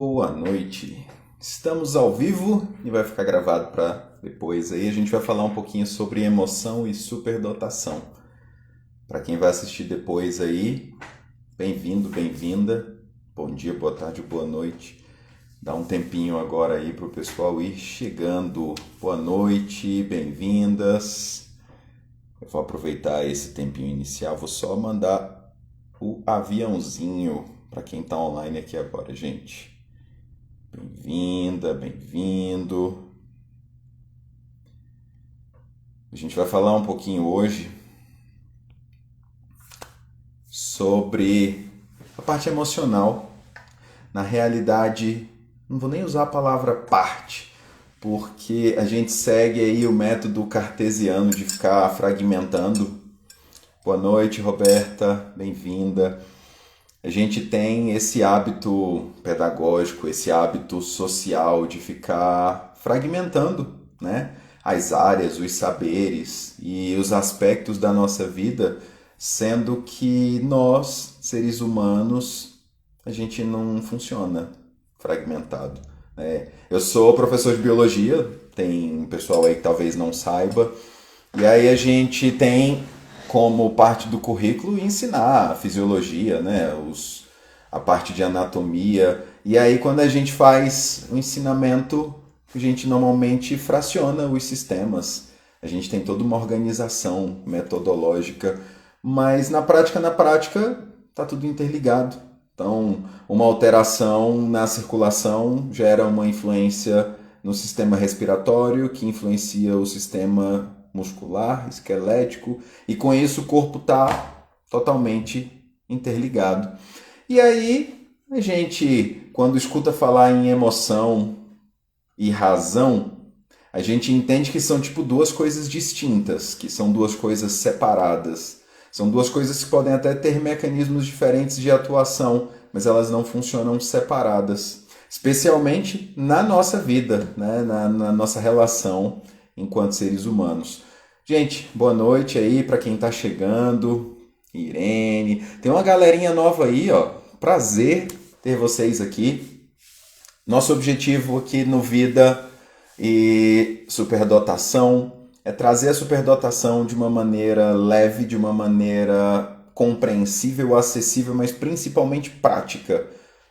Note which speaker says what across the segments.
Speaker 1: Boa noite. Estamos ao vivo e vai ficar gravado para depois aí. A gente vai falar um pouquinho sobre emoção e superdotação. Para quem vai assistir depois aí, bem-vindo, bem-vinda. Bom dia, boa tarde, boa noite. Dá um tempinho agora aí para o pessoal ir chegando. Boa noite, bem-vindas. Eu vou aproveitar esse tempinho inicial, vou só mandar o aviãozinho para quem está online aqui agora, gente. Bem-vinda, bem-vindo. A gente vai falar um pouquinho hoje sobre a parte emocional. Na realidade, não vou nem usar a palavra parte, porque a gente segue aí o método cartesiano de ficar fragmentando. Boa noite, Roberta, bem-vinda. A gente tem esse hábito pedagógico, esse hábito social de ficar fragmentando, né? As áreas, os saberes e os aspectos da nossa vida, sendo que nós, seres humanos, a gente não funciona fragmentado, né? Eu sou professor de biologia, tem um pessoal aí que talvez não saiba, e aí a gente tem como parte do currículo ensinar a fisiologia, né? A parte de anatomia. E aí quando a gente faz o ensinamento, a gente normalmente fraciona os sistemas. A gente tem toda uma organização metodológica, mas na prática, tá tudo interligado. Então, uma alteração na circulação gera uma influência no sistema respiratório, que influencia o sistema muscular, esquelético, e com isso o corpo está totalmente interligado. E aí, a gente, quando escuta falar em emoção e razão, a gente entende que são tipo duas coisas distintas, que são duas coisas separadas. São duas coisas que podem até ter mecanismos diferentes de atuação, mas elas não funcionam separadas. Especialmente na nossa vida, né? na nossa relação enquanto seres humanos. Gente, boa noite aí para quem está chegando. Irene, tem uma galerinha nova aí, ó. Prazer ter vocês aqui. Nosso objetivo aqui no Vida e Superdotação é trazer a superdotação de uma maneira leve, de uma maneira compreensível, acessível, mas principalmente prática,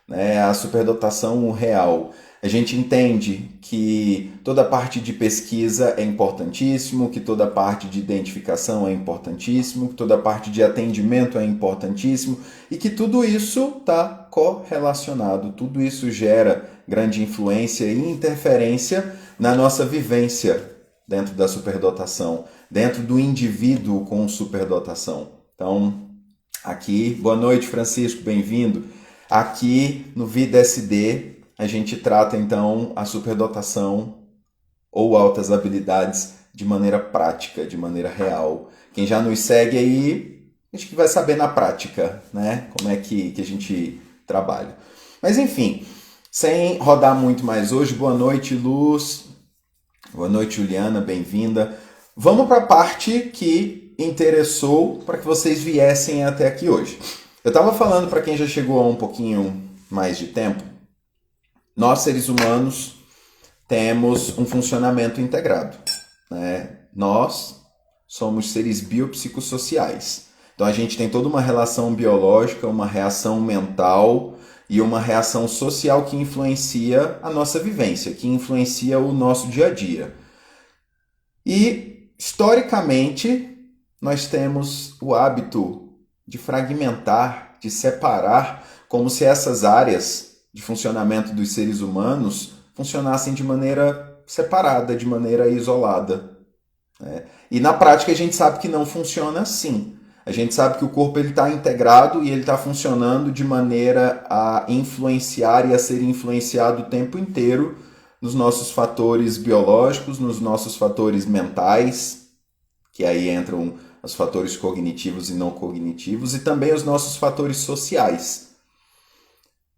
Speaker 1: né? A superdotação real. A gente entende que toda a parte de pesquisa é importantíssimo, que toda a parte de identificação é importantíssimo, que toda a parte de atendimento é importantíssimo e que tudo isso está correlacionado, tudo isso gera grande influência e interferência na nossa vivência dentro da superdotação, dentro do indivíduo com superdotação. Então, aqui, boa noite, Francisco, bem-vindo. Aqui no Vida SD, a gente trata então a superdotação ou altas habilidades de maneira prática, de maneira real. Quem já nos segue aí, acho que vai saber na prática, né? Como é que a gente trabalha. Mas enfim, sem rodar muito mais hoje, boa noite, Luz. Boa noite, Juliana, bem-vinda. Vamos para a parte que interessou para que vocês viessem até aqui hoje. Eu estava falando para quem já chegou há um pouquinho mais de tempo, nós seres humanos temos um funcionamento integrado, né? Nós somos seres biopsicossociais. Então a gente tem toda uma relação biológica, uma reação mental e uma reação social que influencia a nossa vivência, que influencia o nosso dia a dia. E, historicamente, nós temos o hábito de fragmentar, de separar, como se essas áreas de funcionamento dos seres humanos funcionassem de maneira separada, de maneira isolada, né? E na prática a gente sabe que não funciona assim. A gente sabe que o corpo está integrado e ele está funcionando de maneira a influenciar e a ser influenciado o tempo inteiro nos nossos fatores biológicos, nos nossos fatores mentais, que aí entram os fatores cognitivos e não cognitivos, e também os nossos fatores sociais.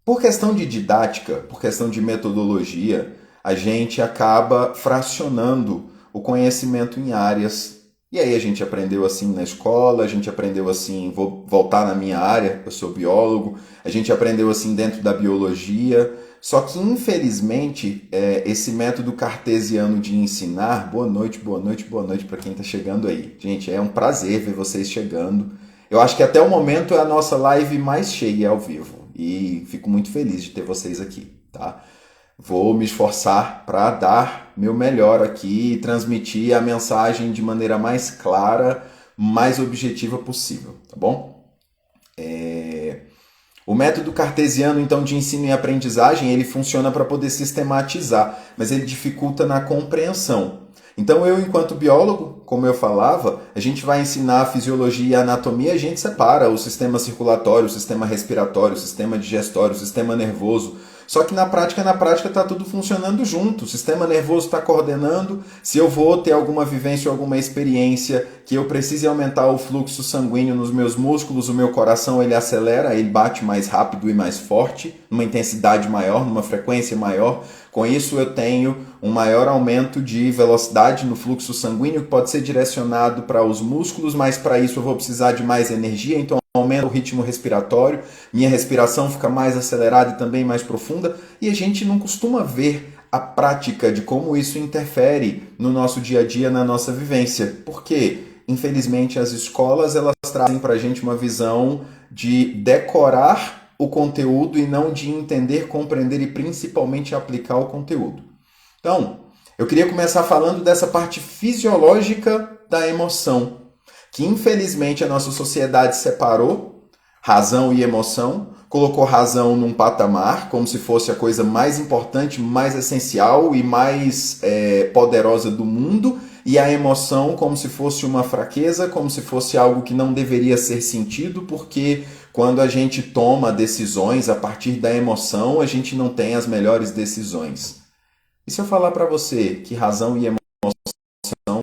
Speaker 1: Por questão de didática, por questão de metodologia, a gente acaba fracionando o conhecimento em áreas. E aí a gente aprendeu assim na escola, a gente aprendeu assim, vou voltar na minha área, eu sou biólogo, a gente aprendeu assim dentro da biologia, Só que, infelizmente, esse método cartesiano de ensinar... Boa noite para quem está chegando aí. Gente, é um prazer ver vocês chegando. Eu acho que até o momento é a nossa live mais cheia ao vivo. E fico muito feliz de ter vocês aqui, tá? Vou me esforçar para dar meu melhor aqui e transmitir a mensagem de maneira mais clara, mais objetiva possível, tá bom? O método cartesiano, então, de ensino e aprendizagem, ele funciona para poder sistematizar, mas ele dificulta na compreensão. Então, eu, enquanto biólogo, como eu falava, a gente vai ensinar a fisiologia e a anatomia, a gente separa o sistema circulatório, o sistema respiratório, o sistema digestório, o sistema nervoso. Só que na prática está tudo funcionando junto. O sistema nervoso está coordenando. Se eu vou ter alguma vivência ou alguma experiência que eu precise aumentar o fluxo sanguíneo nos meus músculos, o meu coração ele acelera, ele bate mais rápido e mais forte, numa intensidade maior, numa frequência maior. Com isso eu tenho um maior aumento de velocidade no fluxo sanguíneo que pode ser direcionado para os músculos, mas para isso eu vou precisar de mais energia, então aumenta o ritmo respiratório, minha respiração fica mais acelerada e também mais profunda, e a gente não costuma ver a prática de como isso interfere no nosso dia a dia, na nossa vivência. Por quê? Infelizmente as escolas elas trazem para a gente uma visão de decorar o conteúdo e não de entender, compreender e principalmente aplicar o conteúdo. Então, eu queria começar falando dessa parte fisiológica da emoção, que infelizmente a nossa sociedade separou razão e emoção, colocou razão num patamar, como se fosse a coisa mais importante, mais essencial e mais poderosa do mundo, e a emoção como se fosse uma fraqueza, como se fosse algo que não deveria ser sentido, porque quando a gente toma decisões a partir da emoção, a gente não tem as melhores decisões. E se eu falar para você que razão e emoção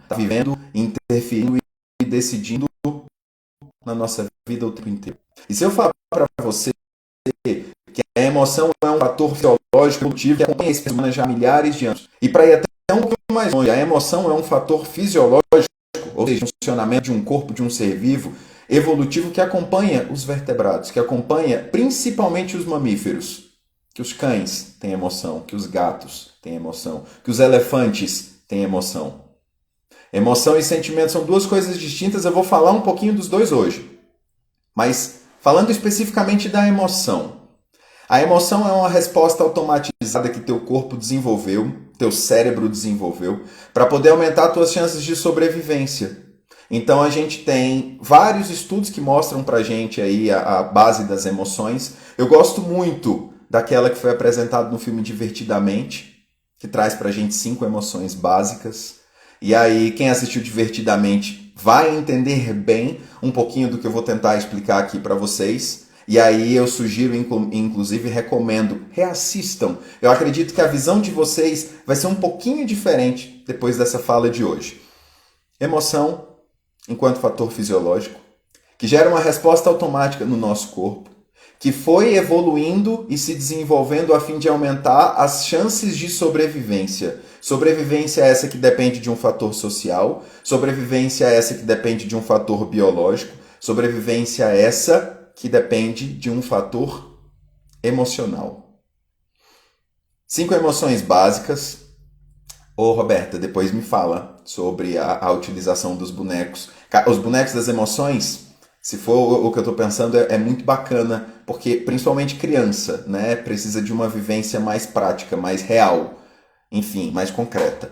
Speaker 1: tá vivendo, interferindo e decidindo na nossa vida o tempo inteiro? E se eu falar para você que a emoção é um fator fisiológico evolutivo que acompanha a espécie humana já há milhares de anos, e para ir até um pouco mais longe, a emoção é um fator fisiológico, ou seja, o funcionamento de um corpo, de um ser vivo, evolutivo que acompanha os vertebrados, que acompanha principalmente os mamíferos, que os cães têm emoção, que os gatos têm emoção, que os elefantes têm emoção. Emoção e sentimento são duas coisas distintas, eu vou falar um pouquinho dos dois hoje. Mas falando especificamente da emoção. A emoção é uma resposta automatizada que teu corpo desenvolveu, teu cérebro desenvolveu, para poder aumentar tuas chances de sobrevivência. Então a gente tem vários estudos que mostram pra gente aí a base das emoções. Eu gosto muito daquela que foi apresentada no filme Divertidamente, que traz pra gente 5 emoções básicas. E aí, quem assistiu Divertidamente vai entender bem um pouquinho do que eu vou tentar explicar aqui para vocês. E aí eu sugiro, inclusive recomendo, reassistam. Eu acredito que a visão de vocês vai ser um pouquinho diferente depois dessa fala de hoje. Emoção, enquanto fator fisiológico, que gera uma resposta automática no nosso corpo, que foi evoluindo e se desenvolvendo a fim de aumentar as chances de sobrevivência. Sobrevivência é essa que depende de um fator social, sobrevivência é essa que depende de um fator biológico, sobrevivência é essa que depende de um fator emocional. 5 emoções básicas. Ô Roberta, depois me fala sobre a utilização dos bonecos. Os bonecos das emoções, se for o que eu estou pensando, é muito bacana, porque principalmente criança, né, precisa de uma vivência mais prática, mais real, enfim, mais concreta.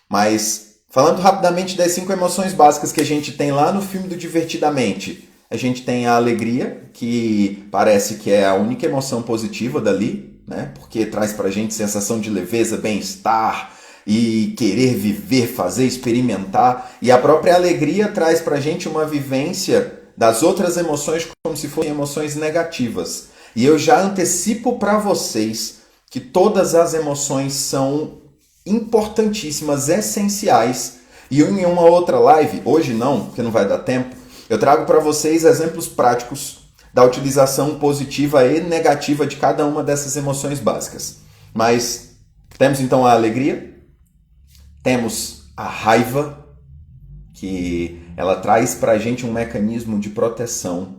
Speaker 1: Mas, falando rapidamente das 5 emoções básicas que a gente tem lá no filme do Divertidamente, a gente tem a alegria, que parece que é a única emoção positiva dali, né, porque traz pra gente sensação de leveza, bem-estar e querer viver, fazer, experimentar. E a própria alegria traz pra gente uma vivência das outras emoções como se fossem emoções negativas. E eu já antecipo para vocês que todas as emoções são importantíssimas, essenciais. E em uma outra live, hoje não, porque não vai dar tempo, eu trago para vocês exemplos práticos da utilização positiva e negativa de cada uma dessas emoções básicas. Mas temos então a alegria, temos a raiva, que ela traz para a gente um mecanismo de proteção.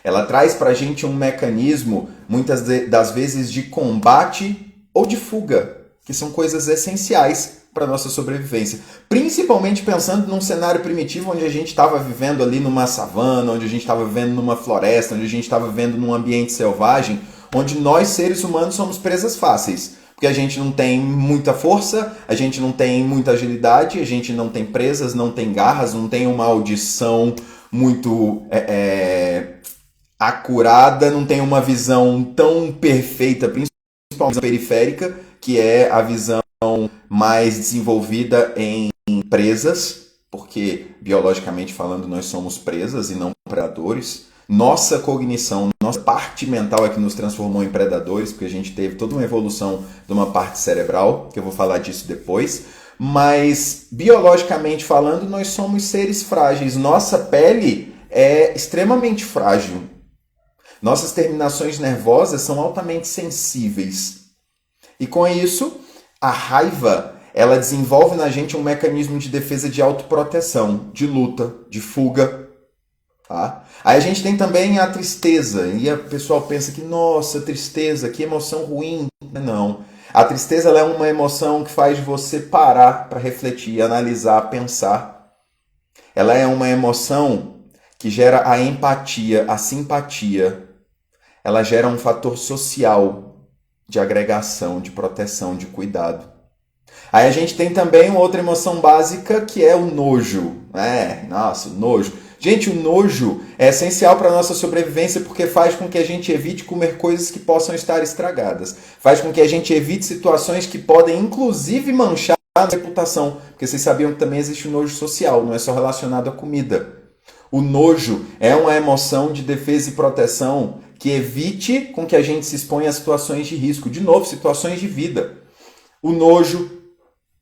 Speaker 1: Ela traz para a gente um mecanismo, muitas das vezes, de combate ou de fuga, que são coisas essenciais para a nossa sobrevivência. Principalmente pensando num cenário primitivo onde a gente estava vivendo ali numa savana, onde a gente estava vivendo numa floresta, onde a gente estava vivendo num ambiente selvagem, onde nós, seres humanos, somos presas fáceis. Porque a gente não tem muita força, a gente não tem muita agilidade, a gente não tem presas, não tem garras, não tem uma audição muito acurada, não tem uma visão tão perfeita, principalmente periférica, que é a visão mais desenvolvida em presas, porque biologicamente falando nós somos presas e não predadores. Nossa cognição, nossa parte mental é que nos transformou em predadores, porque a gente teve toda uma evolução de uma parte cerebral, que eu vou falar disso depois. Mas, biologicamente falando, nós somos seres frágeis. Nossa pele é extremamente frágil. Nossas terminações nervosas são altamente sensíveis. E com isso, a raiva, ela desenvolve na gente um mecanismo de defesa de autoproteção, de luta, de fuga. Tá? Aí a gente tem também a tristeza, e o pessoal pensa que, nossa, tristeza, que emoção ruim. Não. A tristeza ela é uma emoção que faz você parar para refletir, analisar, pensar. Ela é uma emoção que gera a empatia, a simpatia. Ela gera um fator social de agregação, de proteção, de cuidado. Aí a gente tem também uma outra emoção básica que é o nojo. Nossa, o nojo. Gente, o nojo é essencial para a nossa sobrevivência porque faz com que a gente evite comer coisas que possam estar estragadas. Faz com que a gente evite situações que podem, inclusive, manchar a nossa reputação. Porque vocês sabiam que também existe o nojo social, não é só relacionado à comida. O nojo é uma emoção de defesa e proteção que evite com que a gente se exponha a situações de risco. De novo, situações de vida. O nojo,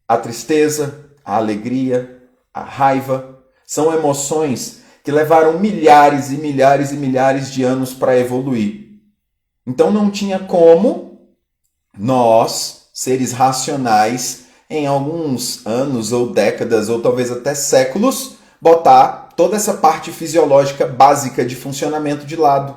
Speaker 1: a tristeza, a alegria, a raiva são emoções que levaram milhares e milhares e milhares de anos para evoluir. Então não tinha como nós, seres racionais, em alguns anos ou décadas ou talvez até séculos, botar toda essa parte fisiológica básica de funcionamento de lado.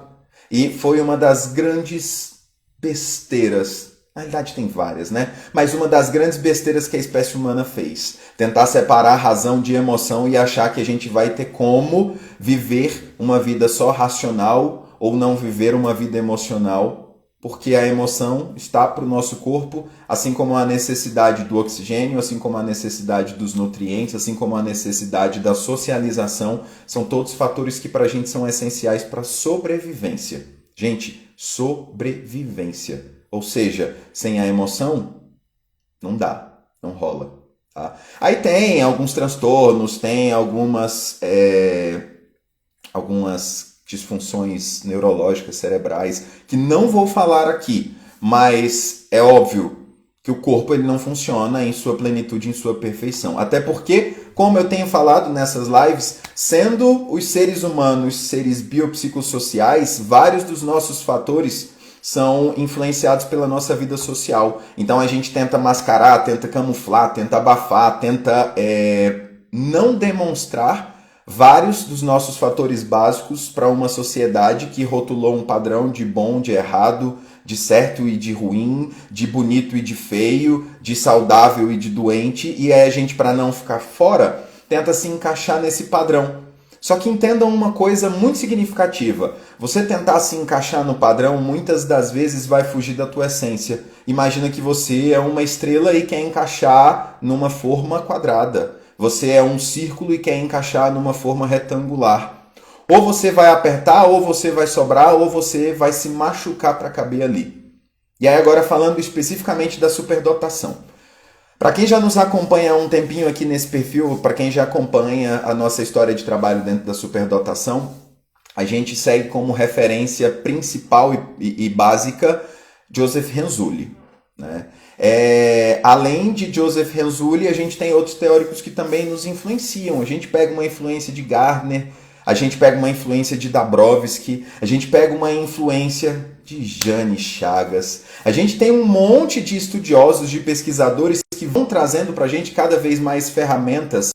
Speaker 1: E foi uma das grandes besteiras. Na realidade tem várias, né? Mas uma das grandes besteiras que a espécie humana fez. Tentar separar razão de emoção e achar que a gente vai ter como viver uma vida só racional ou não viver uma vida emocional, porque a emoção está para o nosso corpo, assim como a necessidade do oxigênio, assim como a necessidade dos nutrientes, assim como a necessidade da socialização, são todos fatores que para a gente são essenciais para a sobrevivência. Gente, sobrevivência. Ou seja, sem a emoção, não dá, não rola. Tá? Aí tem alguns transtornos, tem algumas disfunções neurológicas cerebrais que não vou falar aqui, mas é óbvio que o corpo ele não funciona em sua plenitude, em sua perfeição. Até porque, como eu tenho falado nessas lives, sendo os seres humanos seres biopsicossociais, vários dos nossos fatores são influenciados pela nossa vida social. Então a gente tenta mascarar, tenta camuflar, tenta abafar, tenta não demonstrar vários dos nossos fatores básicos para uma sociedade que rotulou um padrão de bom, de errado, de certo e de ruim, de bonito e de feio, de saudável e de doente, e aí a gente, para não ficar fora, tenta se encaixar nesse padrão. Só que entendam uma coisa muito significativa. Você tentar se encaixar no padrão, muitas das vezes vai fugir da tua essência. Imagina que você é uma estrela e quer encaixar numa forma quadrada. Você é um círculo e quer encaixar numa forma retangular. Ou você vai apertar, ou você vai sobrar, ou você vai se machucar para caber ali. E aí agora falando especificamente da superdotação. Para quem já nos acompanha há um tempinho aqui nesse perfil, para quem já acompanha a nossa história de trabalho dentro da superdotação, a gente segue como referência principal e básica Joseph Renzulli, né? Além de Joseph Renzulli, a gente tem outros teóricos que também nos influenciam. A gente pega uma influência de Gardner, a gente pega uma influência de Dabrowski, a gente pega uma influência de Jane Chagas. A gente tem um monte de estudiosos, de pesquisadores que vão trazendo para a gente cada vez mais ferramentas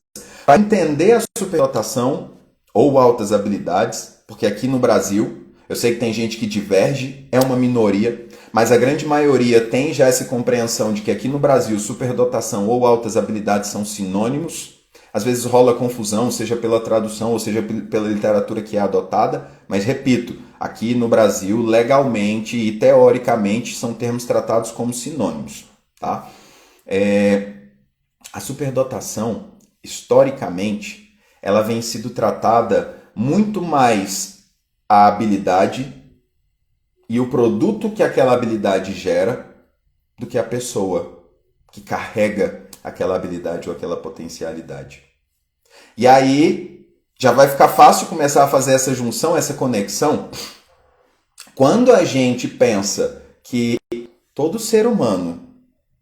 Speaker 1: para entender a superdotação ou altas habilidades, porque aqui no Brasil Eu sei que tem gente que diverge, é uma minoria, mas a grande maioria tem já essa compreensão de que aqui no Brasil superdotação ou altas habilidades são sinônimos. Às vezes rola confusão, seja pela tradução ou seja pela literatura que é adotada, mas repito, aqui no Brasil, legalmente e teoricamente, são termos tratados como sinônimos. Tá? A superdotação, historicamente, ela vem sido tratada muito mais a habilidade e o produto que aquela habilidade gera do que a pessoa que carrega aquela habilidade ou aquela potencialidade. E aí já vai ficar fácil começar a fazer essa junção, essa conexão, quando a gente pensa que todo ser humano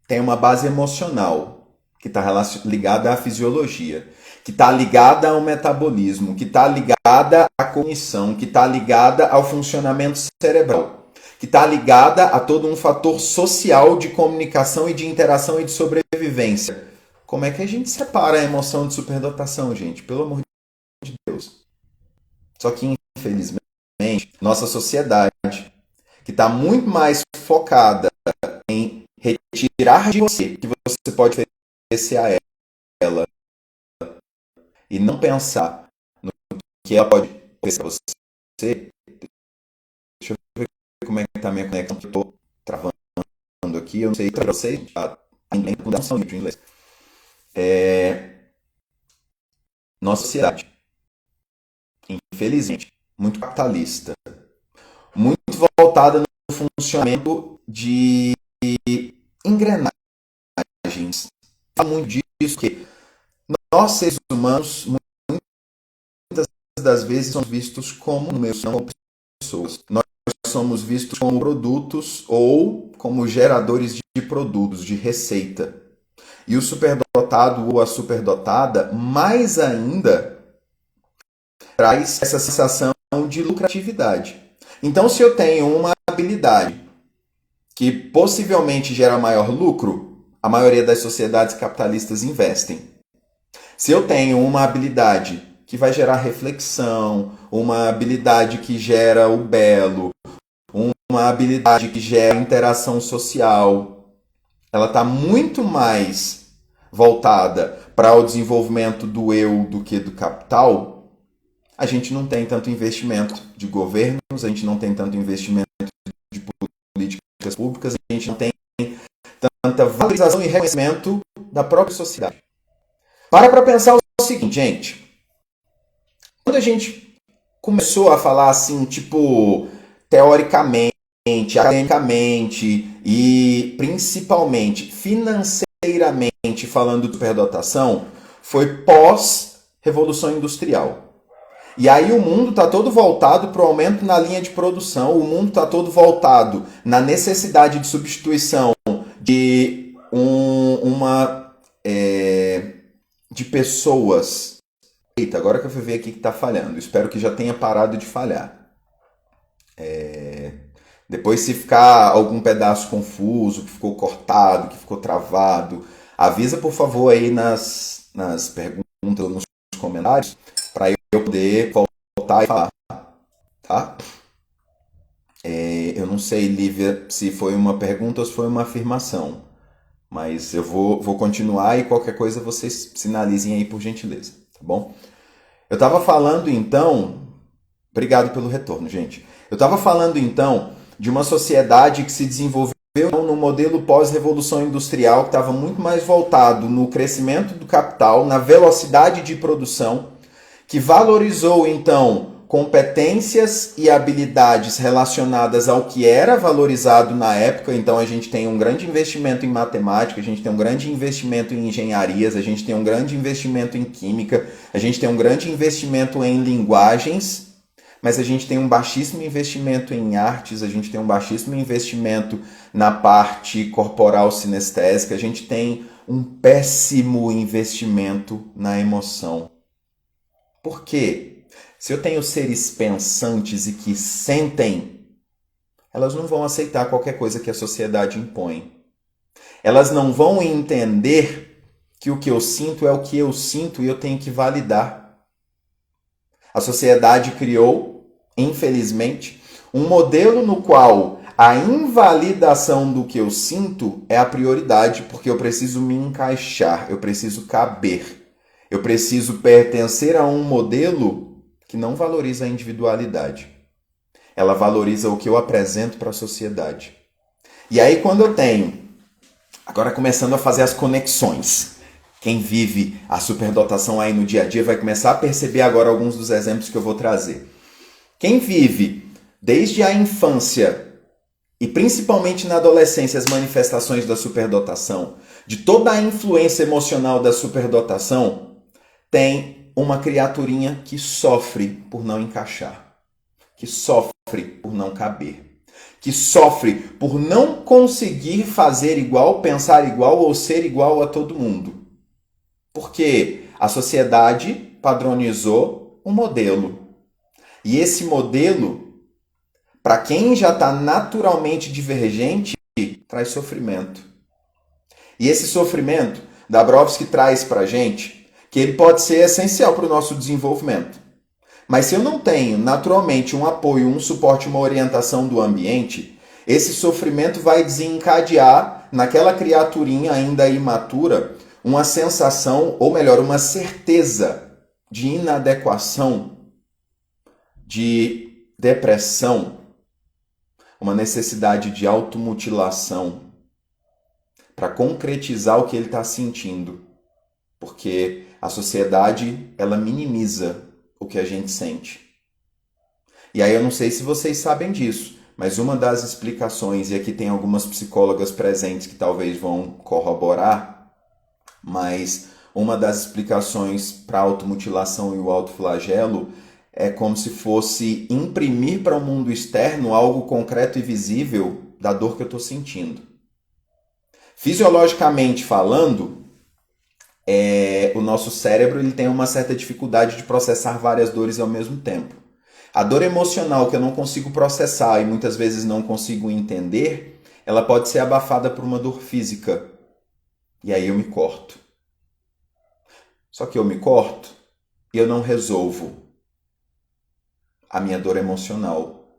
Speaker 1: tem uma base emocional que está ligada à fisiologia, que está ligada ao metabolismo, que está ligada à cognição, que está ligada ao funcionamento cerebral, que está ligada a todo um fator social de comunicação e de interação e de sobrevivência. Como é que a gente separa a emoção de superdotação, gente? Pelo amor de Deus. Só que, infelizmente, nossa sociedade, que está muito mais focada em retirar de você que você pode oferecer a ela e não pensar no que ela pode oferecer a você. Deixa eu ver como é que está a minha conexão, que eu estou travando aqui. Eu não sei para vocês, de inglês. Nossa sociedade, infelizmente, muito capitalista, muito voltada no funcionamento de engrenagens. Fala muito disso, que nós, seres humanos, muitas das vezes somos vistos como números, não como pessoas. Nós somos vistos como produtos ou como geradores de produtos, de receita. E o superdotado ou a superdotada, mais ainda, traz essa sensação de lucratividade. Então, se eu tenho uma habilidade que possivelmente gera maior lucro, a maioria das sociedades capitalistas investem. Se eu tenho uma habilidade que vai gerar reflexão, uma habilidade que gera o belo, uma habilidade que gera interação social, ela está muito mais voltada para o desenvolvimento do eu do que do capital. A gente não tem tanto investimento de governos, a gente não tem tanto investimento de políticas públicas, a gente não tem tanta valorização e reconhecimento da própria sociedade. Para pensar o seguinte, gente. Quando a gente começou a falar assim, tipo, teoricamente, academicamente e principalmente financeiramente falando de superdotação, foi pós-Revolução Industrial. E aí o mundo está todo voltado para o aumento na linha de produção, o mundo está todo voltado na necessidade de substituição de de pessoas. Eita, agora que eu fui ver aqui que está falhando. Espero que já tenha parado de falhar. Depois, se ficar algum pedaço confuso, que ficou cortado, que ficou travado, avisa, por favor, aí nas perguntas, nos comentários, para eu poder voltar e falar. Tá? Eu não sei, Lívia, se foi uma pergunta ou se foi uma afirmação. Mas eu vou continuar e qualquer coisa vocês sinalizem aí por gentileza, tá bom? Eu estava falando então... Obrigado pelo retorno, gente. Eu estava falando então de uma sociedade que se desenvolveu no modelo pós-revolução industrial, que estava muito mais voltado no crescimento do capital, na velocidade de produção, que valorizou então competências e habilidades relacionadas ao que era valorizado na época. Então a gente tem um grande investimento em matemática, a gente tem um grande investimento em engenharias, a gente tem um grande investimento em química, a gente tem um grande investimento em linguagens, mas a gente tem um baixíssimo investimento em artes, a gente tem um baixíssimo investimento na parte corporal sinestésica, a gente tem um péssimo investimento na emoção. Por quê? Se eu tenho seres pensantes e que sentem, elas não vão aceitar qualquer coisa que a sociedade impõe. Elas não vão entender que o que eu sinto é o que eu sinto e eu tenho que validar. A sociedade criou, infelizmente, Um modelo no qual a invalidação do que eu sinto é a prioridade, porque eu preciso me encaixar, eu preciso caber, eu preciso pertencer a um modelo que não valoriza a individualidade. Ela valoriza o que eu apresento para a sociedade. E aí quando eu tenho, agora começando a fazer as conexões, quem vive a superdotação aí no dia a dia vai começar a perceber agora alguns dos exemplos que eu vou trazer. Quem vive desde a infância e principalmente na adolescência as manifestações da superdotação, de toda a influência emocional da superdotação, tem uma criaturinha que sofre por não encaixar, que sofre por não caber, que sofre por não conseguir fazer igual, pensar igual ou ser igual a todo mundo. Porque a sociedade padronizou um modelo. E esse modelo, para quem já está naturalmente divergente, traz sofrimento. E esse sofrimento, Dabrowski traz para a gente que ele pode ser essencial para o nosso desenvolvimento. Mas se eu não tenho naturalmente um apoio, um suporte, uma orientação do ambiente, esse sofrimento vai desencadear naquela criaturinha ainda imatura uma sensação, ou melhor, uma certeza de inadequação, de depressão, uma necessidade de automutilação para concretizar o que ele está sentindo. Porque a sociedade, ela minimiza o que a gente sente. E aí eu não sei se vocês sabem disso, mas uma das explicações, e aqui tem algumas psicólogas presentes que talvez vão corroborar, mas uma das explicações para a automutilação e o autoflagelo é como se fosse imprimir para o mundo externo algo concreto e visível da dor que eu estou sentindo. Fisiologicamente falando, o nosso cérebro ele tem uma certa dificuldade de processar várias dores ao mesmo tempo. A dor emocional que eu não consigo processar e muitas vezes não consigo entender, ela pode ser abafada por uma dor física. E aí eu me corto. Só que eu me corto e eu não resolvo a minha dor emocional.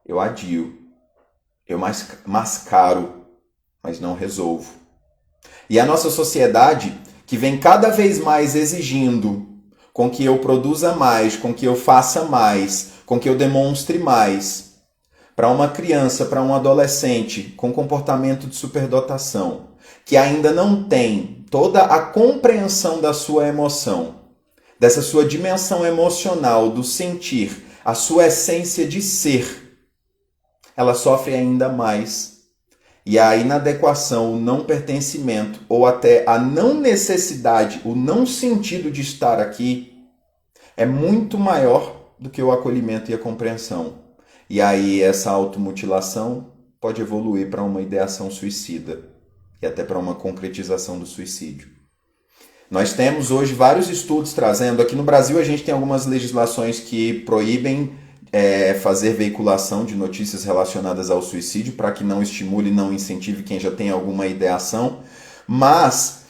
Speaker 1: Eu adio. Eu mascaro, mas não resolvo. E a nossa sociedade, que vem cada vez mais exigindo com que eu produza mais, com que eu faça mais, com que eu demonstre mais, para uma criança, para um adolescente com comportamento de superdotação, que ainda não tem toda a compreensão da sua emoção, dessa sua dimensão emocional, do sentir, a sua essência de ser, ela sofre ainda mais. E a inadequação, o não pertencimento, ou até a não necessidade, o não sentido de estar aqui, é muito maior do que o acolhimento e a compreensão. E aí essa automutilação pode evoluir para uma ideação suicida e até para uma concretização do suicídio. Nós temos hoje vários estudos trazendo, aqui no Brasil a gente tem algumas legislações que proíbem fazer veiculação de notícias relacionadas ao suicídio para que não estimule, não incentive quem já tem alguma ideação, mas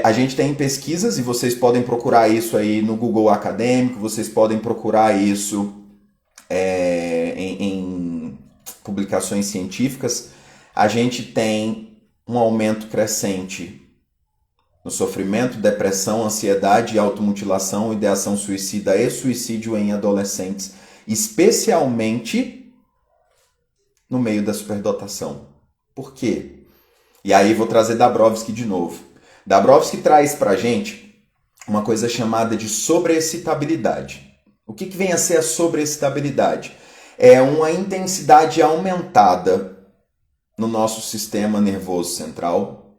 Speaker 1: a gente tem pesquisas e vocês podem procurar isso aí no Google Acadêmico, vocês podem procurar isso em publicações científicas. A gente tem um aumento crescente no sofrimento, depressão, ansiedade, automutilação, ideação suicida e suicídio em adolescentes, especialmente no meio da superdotação. Por quê? E aí vou trazer Dabrowski de novo. Dabrowski traz pra gente uma coisa chamada de sobreexcitabilidade. O que vem a ser a sobreexcitabilidade? É uma intensidade aumentada no nosso sistema nervoso central,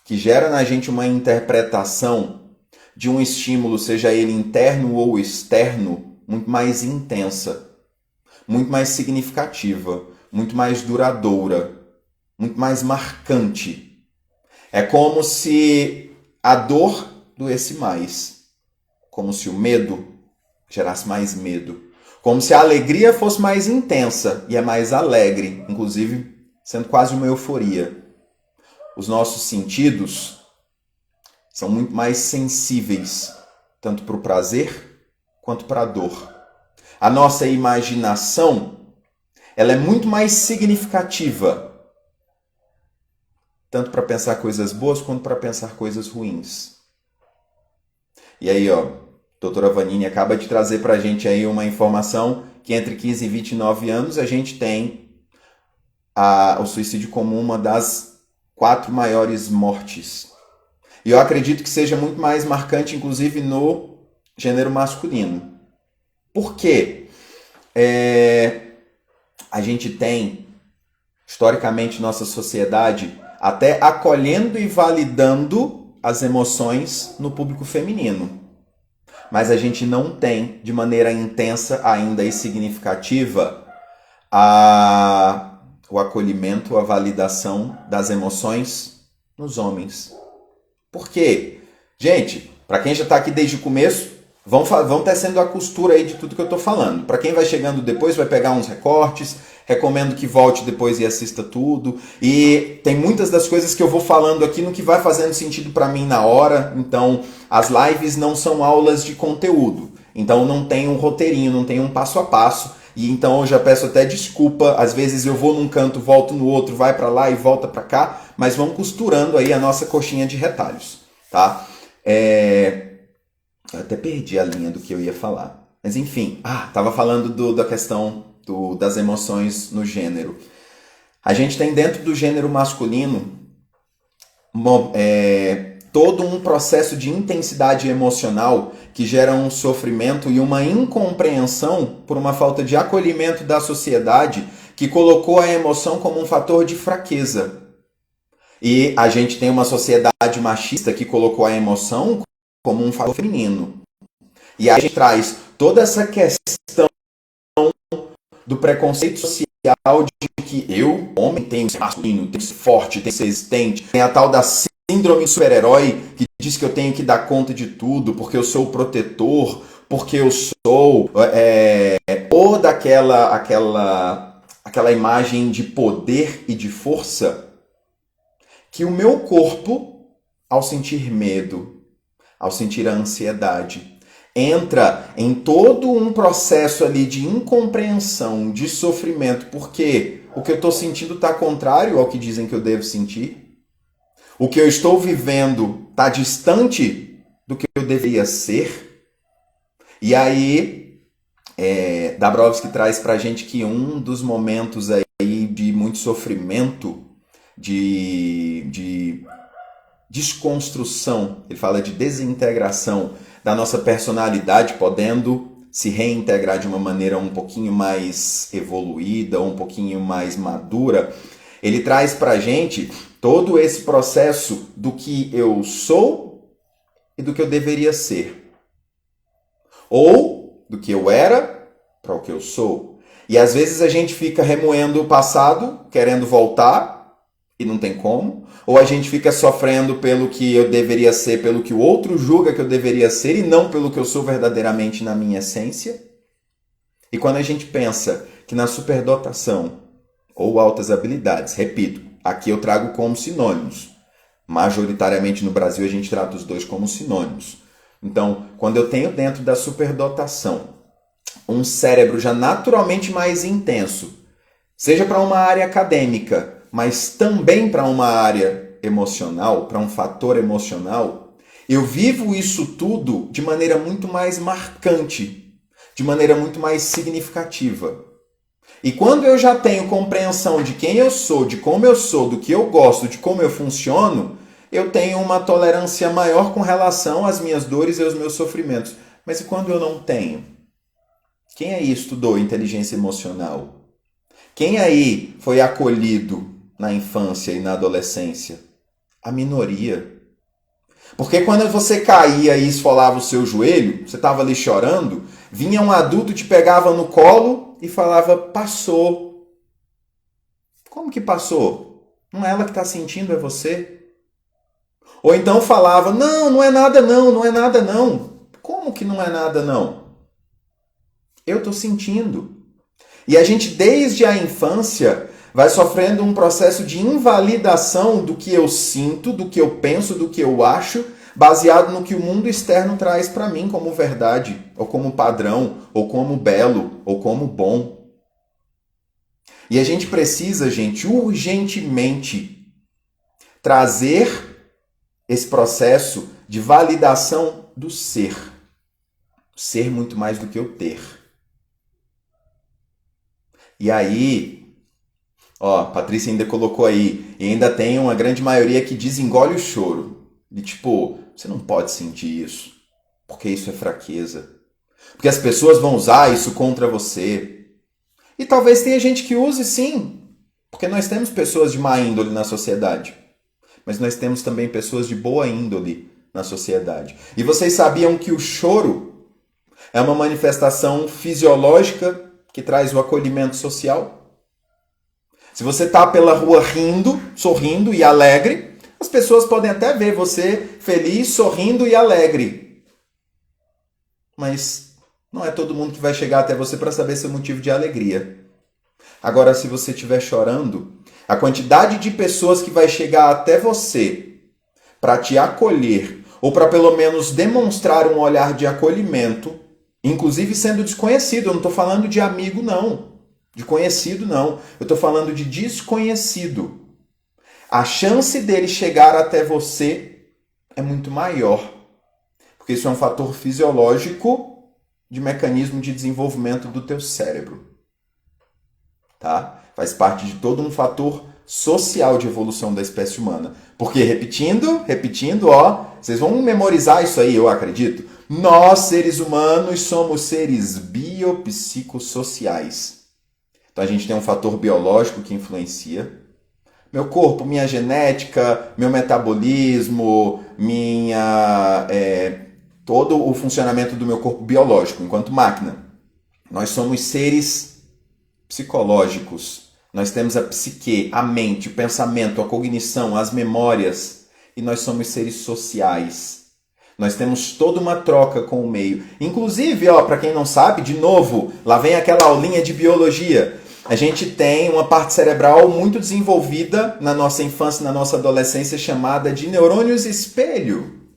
Speaker 1: que gera na gente uma interpretação de um estímulo, seja ele interno ou externo, muito mais intensa, muito mais significativa, muito mais duradoura, muito mais marcante. É como se a dor doesse mais, como se o medo gerasse mais medo, como se a alegria fosse mais intensa e é mais alegre, inclusive sendo quase uma euforia. Os nossos sentidos são muito mais sensíveis, tanto para o prazer quanto para a dor. a nossa imaginação, ela é muito mais significativa, tanto para pensar coisas boas quanto para pensar coisas ruins. E aí, ó, a doutora Vanini acaba de trazer para a gente aí uma informação que entre 15 e 29 anos a gente tem o suicídio como uma das 4 maiores mortes. E eu acredito que seja muito mais marcante, inclusive, no gênero masculino. Por quê? A gente tem, historicamente, nossa sociedade até acolhendo e validando as emoções no público feminino. Mas a gente não tem, de maneira intensa ainda e significativa, o acolhimento, a validação das emoções nos homens. Por quê? Gente, para quem já está aqui desde o começo, vão tecendo a costura aí de tudo que eu estou falando. Para quem vai chegando depois, vai pegar uns recortes. Recomendo que volte depois e assista tudo. E tem muitas das coisas que eu vou falando aqui no que vai fazendo sentido para mim na hora. Então, as lives não são aulas de conteúdo. Então, não tem um roteirinho, não tem um passo a passo. E então eu já peço até desculpa. Às vezes eu vou num canto, volto no outro, vai para lá e volta para cá. Mas vamos costurando aí a nossa coxinha de retalhos, tá? Eu até perdi a linha do que eu ia falar. Mas enfim, tava falando da questão das emoções no gênero. A gente tem dentro do gênero masculino todo um processo de intensidade emocional que gera um sofrimento e uma incompreensão por uma falta de acolhimento da sociedade que colocou a emoção como um fator de fraqueza. E a gente tem uma sociedade machista que colocou a emoção como um fator feminino. E aí a gente traz toda essa questão do preconceito social de que eu, homem, tenho que ser masculino, tenho que ser forte, tenho que ser resistente. Tem a tal da síndrome do super-herói que diz que eu tenho que dar conta de tudo porque eu sou o protetor, porque eu sou... ou aquela imagem de poder e de força que o meu corpo, ao sentir medo, ao sentir a ansiedade, entra em todo um processo ali de incompreensão, de sofrimento, porque o que eu estou sentindo está contrário ao que dizem que eu devo sentir. O que eu estou vivendo está distante do que eu deveria ser. E aí, Dabrowski traz para a gente que um dos momentos aí de muito sofrimento, de desconstrução, ele fala de desintegração da nossa personalidade, podendo se reintegrar de uma maneira um pouquinho mais evoluída, um pouquinho mais madura. Ele traz pra gente todo esse processo do que eu sou e do que eu deveria ser. Ou do que eu era para o que eu sou. E às vezes a gente fica remoendo o passado, querendo voltar, e não tem como. Ou a gente fica sofrendo pelo que eu deveria ser, pelo que o outro julga que eu deveria ser, e não pelo que eu sou verdadeiramente na minha essência. E quando a gente pensa que na superdotação ou altas habilidades, repito, aqui eu trago como sinônimos. Majoritariamente no Brasil a gente trata os dois como sinônimos. Então, quando eu tenho dentro da superdotação um cérebro já naturalmente mais intenso, seja para uma área acadêmica, mas também para uma área emocional, para um fator emocional, eu vivo isso tudo de maneira muito mais marcante, de maneira muito mais significativa. E quando eu já tenho compreensão de quem eu sou, de como eu sou, do que eu gosto, de como eu funciono, eu tenho uma tolerância maior com relação às minhas dores e aos meus sofrimentos. Mas e quando eu não tenho? Quem aí estudou inteligência emocional? Quem aí foi acolhido na infância e na adolescência? A minoria. Porque quando você caía e esfolava o seu joelho, você estava ali chorando, vinha um adulto, te pegava no colo e falava, passou. Como que passou? Não é ela que está sentindo, é você. Ou então falava, não é nada não, não é nada não. Como que não é nada não? Eu estou sentindo. E a gente, desde a infância, vai sofrendo um processo de invalidação do que eu sinto, do que eu penso, do que eu acho, baseado no que o mundo externo traz para mim como verdade, ou como padrão, ou como belo, ou como bom. E a gente precisa, gente, urgentemente trazer esse processo de validação do ser. Ser muito mais do que o ter. E aí, Patrícia ainda colocou aí, e ainda tem uma grande maioria que desengole o choro. De tipo, você não pode sentir isso, porque isso é fraqueza. Porque as pessoas vão usar isso contra você. E talvez tenha gente que use sim, porque nós temos pessoas de má índole na sociedade. Mas nós temos também pessoas de boa índole na sociedade. E vocês sabiam que o choro é uma manifestação fisiológica que traz o acolhimento social? Se você está pela rua rindo, sorrindo e alegre, as pessoas podem até ver você feliz, sorrindo e alegre. Mas não é todo mundo que vai chegar até você para saber seu motivo de alegria. Agora, se você estiver chorando, a quantidade de pessoas que vai chegar até você para te acolher, ou para pelo menos demonstrar um olhar de acolhimento, inclusive sendo desconhecido, eu não estou falando de amigo não, de conhecido não, eu estou falando de desconhecido. A chance dele chegar até você é muito maior, porque isso é um fator fisiológico de mecanismo de desenvolvimento do teu cérebro. Tá? Faz parte de todo um fator social de evolução da espécie humana. Porque, repetindo, vocês vão memorizar isso aí, eu acredito. Nós, seres humanos, somos seres biopsicossociais. Então a gente tem um fator biológico que influencia. Meu corpo, minha genética, meu metabolismo, todo o funcionamento do meu corpo biológico, enquanto máquina. Nós somos seres psicológicos. Nós temos a psique, a mente, o pensamento, a cognição, as memórias. E nós somos seres sociais. Nós temos toda uma troca com o meio. Inclusive, para quem não sabe, de novo, lá vem aquela aulinha de biologia. A gente tem uma parte cerebral muito desenvolvida na nossa infância, na nossa adolescência, chamada de neurônios espelho.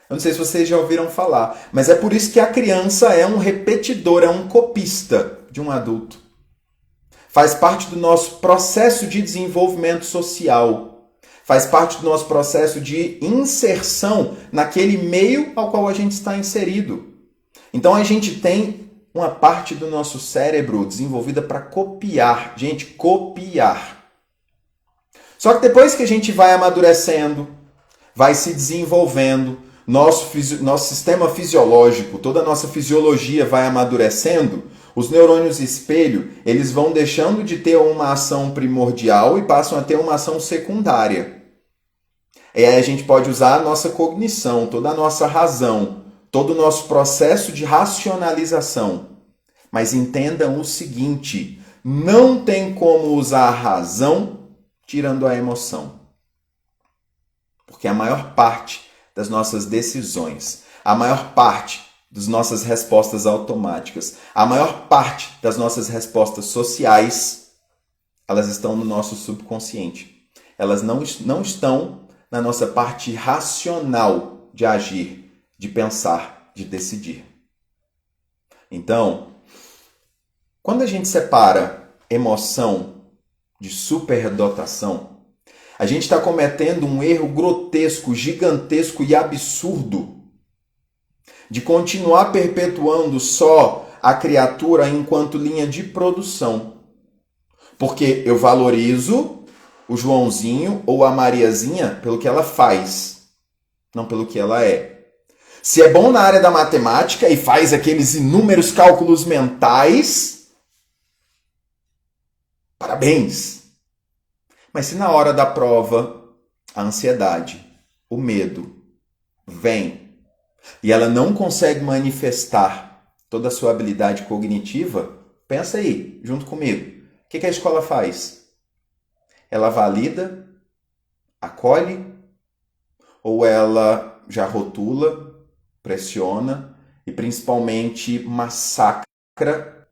Speaker 1: Eu não sei se vocês já ouviram falar, mas é por isso que a criança é um repetidor, é um copista de um adulto. Faz parte do nosso processo de desenvolvimento social. Faz parte do nosso processo de inserção naquele meio ao qual a gente está inserido. Então a gente tem uma parte do nosso cérebro desenvolvida para copiar. Gente, copiar. Só que depois que a gente vai amadurecendo, vai se desenvolvendo, nosso sistema fisiológico, toda a nossa fisiologia vai amadurecendo, os neurônios espelho, eles vão deixando de ter uma ação primordial e passam a ter uma ação secundária. E aí a gente pode usar a nossa cognição, toda a nossa razão, todo o nosso processo de racionalização. Mas entendam o seguinte, não tem como usar a razão tirando a emoção. Porque a maior parte das nossas decisões, a maior parte das nossas respostas automáticas, a maior parte das nossas respostas sociais, elas estão no nosso subconsciente. Elas não estão na nossa parte racional de agir, de pensar, de decidir. Então, quando a gente separa emoção de superdotação, a gente está cometendo um erro grotesco, gigantesco e absurdo de continuar perpetuando só a criatura enquanto linha de produção. Porque eu valorizo o Joãozinho ou a Mariazinha pelo que ela faz, não pelo que ela é. Se é bom na área da matemática e faz aqueles inúmeros cálculos mentais, parabéns! Mas se na hora da prova a ansiedade, o medo vem e ela não consegue manifestar toda a sua habilidade cognitiva, pensa aí, junto comigo. O que a escola faz? Ela valida, acolhe, ou ela já rotula, pressiona e principalmente massacra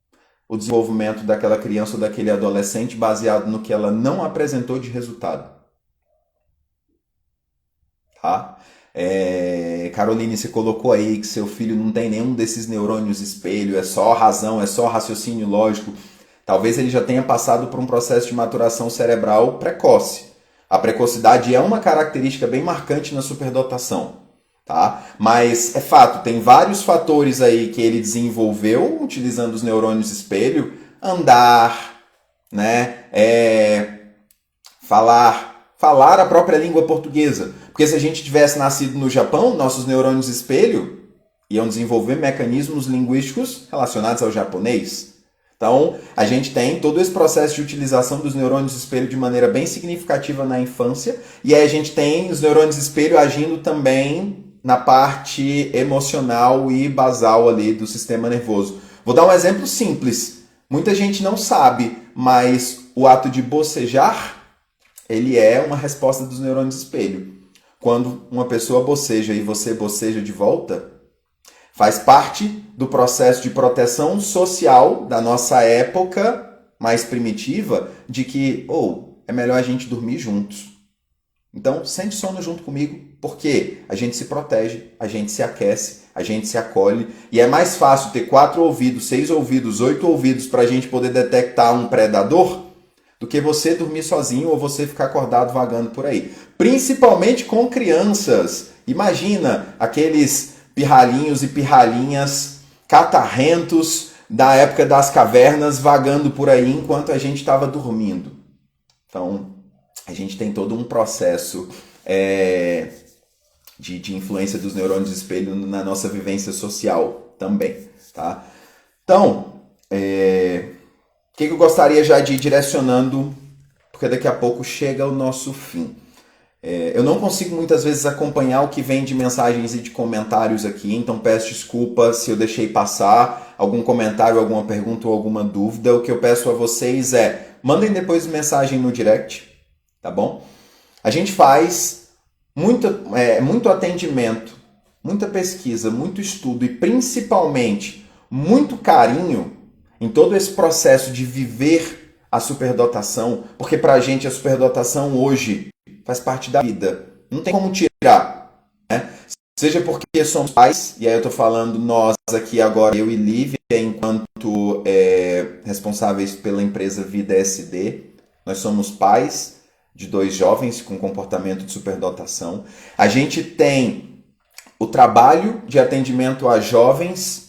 Speaker 1: o desenvolvimento daquela criança ou daquele adolescente baseado no que ela não apresentou de resultado. Tá? Caroline, você colocou aí que seu filho não tem nenhum desses neurônios espelho, é só razão, é só raciocínio lógico. Talvez ele já tenha passado por um processo de maturação cerebral precoce. A precocidade é uma característica bem marcante na superdotação, tá? Mas é fato, tem vários fatores aí que ele desenvolveu utilizando os neurônios espelho. Andar, né? Falar a própria língua portuguesa. Porque se a gente tivesse nascido no Japão, nossos neurônios espelho iam desenvolver mecanismos linguísticos relacionados ao japonês. Então, a gente tem todo esse processo de utilização dos neurônios espelho de maneira bem significativa na infância, e aí a gente tem os neurônios espelho agindo também na parte emocional e basal ali do sistema nervoso. Vou dar um exemplo simples. Muita gente não sabe, mas o ato de bocejar, ele é uma resposta dos neurônios espelho. Quando uma pessoa boceja e você boceja de volta, faz parte do processo de proteção social da nossa época mais primitiva, de que, é melhor a gente dormir juntos. Então, sente sono junto comigo, porque a gente se protege, a gente se aquece, a gente se acolhe, e é mais fácil ter 4 ouvidos, 6 ouvidos, 8 ouvidos para a gente poder detectar um predador, do que você dormir sozinho ou você ficar acordado vagando por aí. Principalmente com crianças. Imagina aqueles pirralhinhos e pirralhinhas catarrentos da época das cavernas vagando por aí enquanto a gente estava dormindo. Então, a gente tem todo um processo de influência dos neurônios espelho na nossa vivência social também. Tá? Então, o que eu gostaria já de ir direcionando, porque daqui a pouco chega o nosso fim. Eu não consigo muitas vezes acompanhar o que vem de mensagens e de comentários aqui, então peço desculpa se eu deixei passar algum comentário, alguma pergunta ou alguma dúvida. O que eu peço a vocês mandem depois mensagem no direct, tá bom? A gente faz muito atendimento, muita pesquisa, muito estudo e principalmente muito carinho em todo esse processo de viver a superdotação, porque para a gente a superdotação hoje faz parte da vida. Não tem como tirar, né? Seja porque somos pais, e aí eu estou falando nós aqui agora, eu e Lívia, enquanto responsáveis pela empresa Vida SD. Nós somos pais de 2 jovens com comportamento de superdotação. A gente tem o trabalho de atendimento a jovens,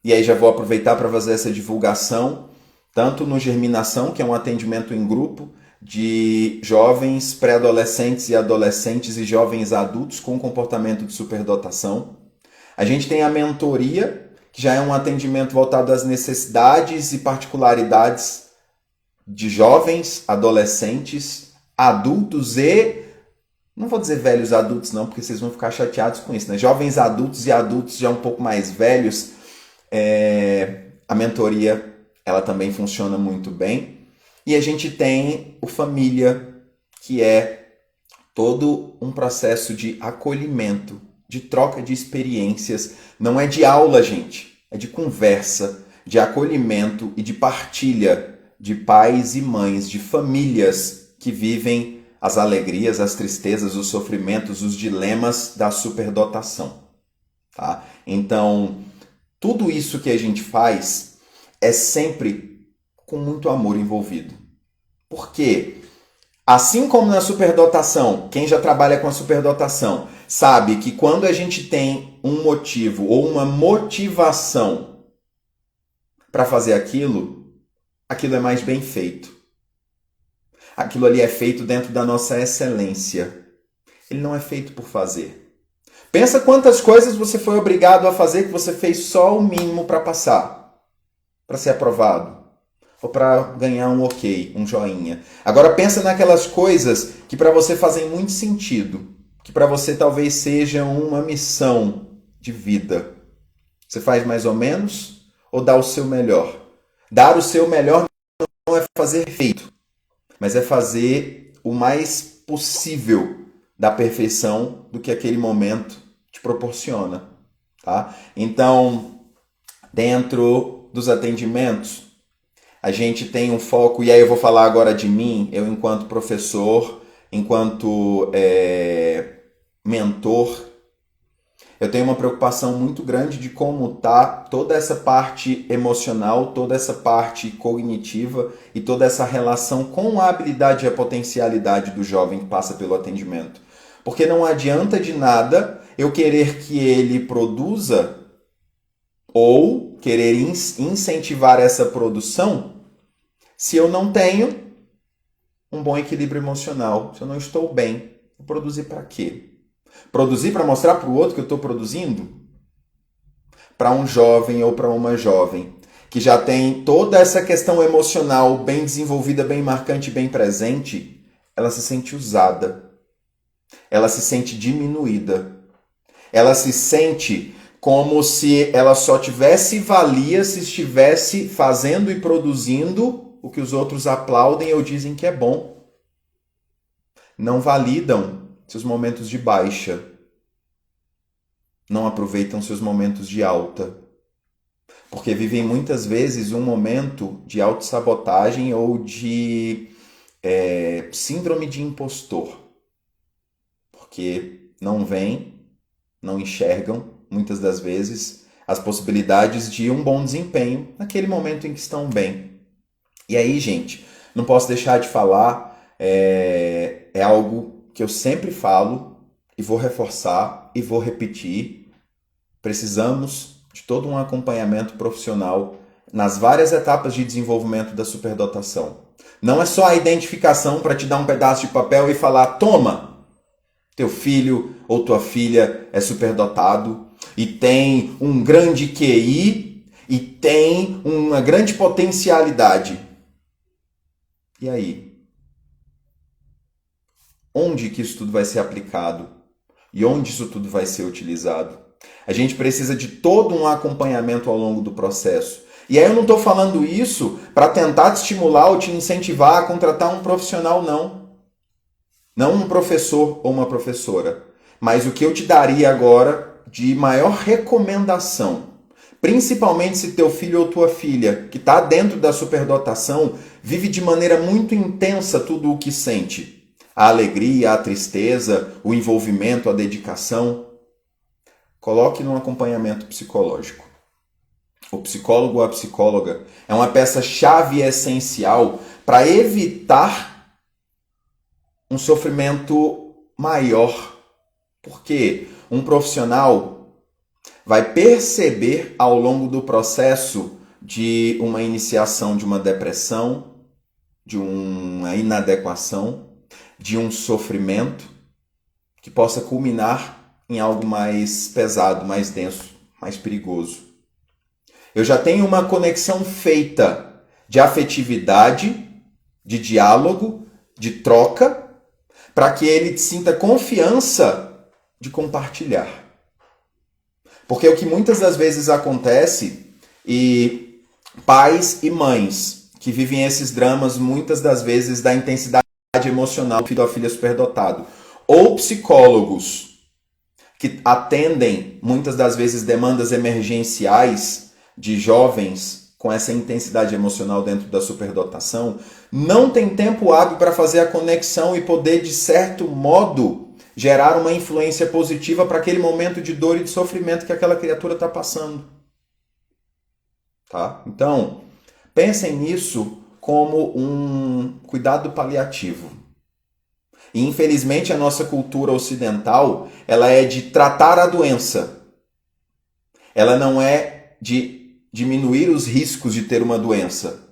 Speaker 1: e aí já vou aproveitar para fazer essa divulgação, tanto no Germinação, que é um atendimento em grupo, de jovens, pré-adolescentes e adolescentes e jovens adultos com comportamento de superdotação. A gente tem a mentoria, que já é um atendimento voltado às necessidades e particularidades de jovens, adolescentes, adultos e... não vou dizer velhos adultos não, porque vocês vão ficar chateados com isso, né? Jovens adultos e adultos já um pouco mais velhos. A mentoria, ela também funciona muito bem. E a gente tem o Família, que é todo um processo de acolhimento, de troca de experiências. Não é de aula, gente, é de conversa, de acolhimento e de partilha de pais e mães, de famílias que vivem as alegrias, as tristezas, os sofrimentos, os dilemas da superdotação. Tá? Então, tudo isso que a gente faz é sempre com muito amor envolvido. Por quê? Assim como na superdotação, quem já trabalha com a superdotação sabe que quando a gente tem um motivo ou uma motivação para fazer aquilo é mais bem feito. Aquilo ali é feito dentro da nossa excelência. Ele não é feito por fazer. Pensa quantas coisas você foi obrigado a fazer que você fez só o mínimo para passar, para ser aprovado, ou para ganhar um ok, um joinha. Agora pensa naquelas coisas que para você fazem muito sentido, que para você talvez sejam uma missão de vida. Você faz mais ou menos ou dá o seu melhor? Dar o seu melhor não é fazer feito, mas é fazer o mais possível da perfeição do que aquele momento te proporciona. Tá? Então, dentro dos atendimentos, a gente tem um foco, e aí eu vou falar agora de mim, eu enquanto professor, enquanto mentor, eu tenho uma preocupação muito grande de como está toda essa parte emocional, toda essa parte cognitiva e toda essa relação com a habilidade e a potencialidade do jovem que passa pelo atendimento. Porque não adianta de nada eu querer que ele produza ou querer incentivar essa produção se eu não tenho um bom equilíbrio emocional, se eu não estou bem. Vou produzir para quê? Produzir para mostrar para o outro que eu estou produzindo? Para um jovem ou para uma jovem que já tem toda essa questão emocional bem desenvolvida, bem marcante, bem presente, ela se sente usada. Ela se sente diminuída. Ela se sente como se ela só tivesse valia se estivesse fazendo e produzindo o que os outros aplaudem ou dizem que é bom. Não validam seus momentos de baixa. Não aproveitam seus momentos de alta. Porque vivem muitas vezes um momento de autossabotagem ou de síndrome de impostor. Porque não veem, não enxergam, muitas das vezes, as possibilidades de um bom desempenho naquele momento em que estão bem. E aí, gente, não posso deixar de falar, é algo que eu sempre falo e vou reforçar e vou repetir. Precisamos de todo um acompanhamento profissional nas várias etapas de desenvolvimento da superdotação. Não é só a identificação para te dar um pedaço de papel e falar, toma, teu filho ou tua filha é superdotado e tem um grande QI e tem uma grande potencialidade. E aí? Onde que isso tudo vai ser aplicado? E onde isso tudo vai ser utilizado? A gente precisa de todo um acompanhamento ao longo do processo. E aí eu não estou falando isso para tentar te estimular ou te incentivar a contratar um profissional, não. Não um professor ou uma professora. Mas o que eu te daria agora de maior recomendação, principalmente se teu filho ou tua filha, que está dentro da superdotação, vive de maneira muito intensa tudo o que sente. A alegria, a tristeza, o envolvimento, a dedicação. Coloque num acompanhamento psicológico. O psicólogo ou a psicóloga é uma peça-chave essencial para evitar um sofrimento maior. Porque um profissional vai perceber ao longo do processo de uma iniciação de uma depressão, de uma inadequação, de um sofrimento que possa culminar em algo mais pesado, mais denso, mais perigoso. Eu já tenho uma conexão feita de afetividade, de diálogo, de troca, para que ele sinta confiança de compartilhar. Porque o que muitas das vezes acontece, e pais e mães que vivem esses dramas muitas das vezes da intensidade emocional do filho ou filha superdotado, ou psicólogos que atendem muitas das vezes demandas emergenciais de jovens com essa intensidade emocional dentro da superdotação, não tem tempo hábil para fazer a conexão e poder, de certo modo, gerar uma influência positiva para aquele momento de dor e de sofrimento que aquela criatura está passando. Tá? Então, pensem nisso como um cuidado paliativo. E infelizmente a nossa cultura ocidental, ela é de tratar a doença. Ela não é de diminuir os riscos de ter uma doença.